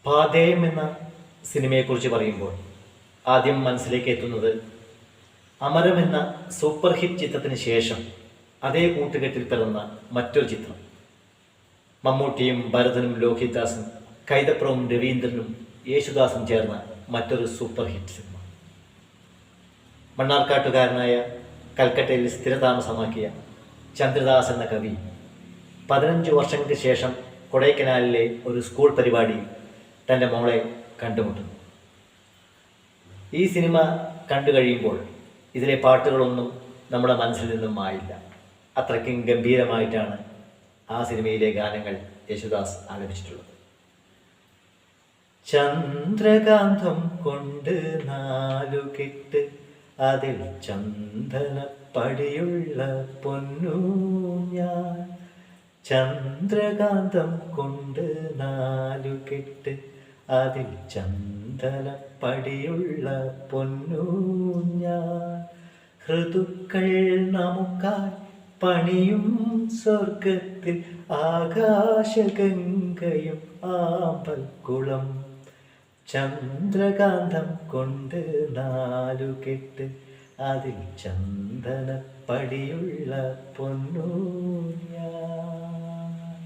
പാഥേയം എന്ന സിനിമയെക്കുറിച്ച് പറയുമ്പോൾ ആദ്യം മനസ്സിലേക്ക് എത്തുന്നത് അമരം എന്ന സൂപ്പർ ഹിറ്റ് ചിത്രത്തിന് ശേഷം അതേ കൂട്ടുകെട്ടിൽ പിറന്ന മറ്റൊരു ചിത്രം. മമ്മൂട്ടിയും ഭരതനും ലോഹിതദാസും കൈതപ്രവും രവീന്ദ്രനും യേശുദാസും ചേർന്ന മറ്റൊരു സൂപ്പർ ഹിറ്റ് സിനിമ. മണ്ണാർക്കാട്ടുകാരനായ കൽക്കട്ടയിൽ സ്ഥിരതാമസമാക്കിയ ചന്ദ്രദാസ് എന്ന കവി 15 വർഷങ്ങൾക്ക് ശേഷം കൊടൈക്കനാലിലെ ഒരു സ്കൂൾ പരിപാടിയിൽ തൻ്റെ മോളെ കണ്ടുമുട്ടുന്നു. ഈ സിനിമ കണ്ടു കഴിയുമ്പോൾ ഇതിലെ പാട്ടുകളൊന്നും നമ്മുടെ മനസ്സിൽ നിന്നും ആയില്ല. അത്രയ്ക്കും ഗംഭീരമായിട്ടാണ് ആ സിനിമയിലെ ഗാനങ്ങൾ യേശുദാസ് ആലപിച്ചിട്ടുള്ളത്. ചന്ദ്രകാന്തം കൊണ്ട് 4 കെട്ട് അതിൽ ചന്ദനപ്പടിയുള്ള പൊന്നു ഞാൻ, ചന്ദ്രകാന്തം കൊണ്ട് 4 കെട്ട് അതിൽ ചന്ദനപ്പടിയുള്ള പൊന്നു ഞാൻ, ഋതുക്കൾ നമുക്കായി പണിയും സ്വർഗത്തിൽ ആകാശഗംഗയും ആമ്പൽക്കുളം, ചന്ദ്രകാന്തം കൊണ്ട് 4 കെട്ട് അതിൽ ചന്ദനപ്പടിയുള്ള പൊന്നു ഞാൻ.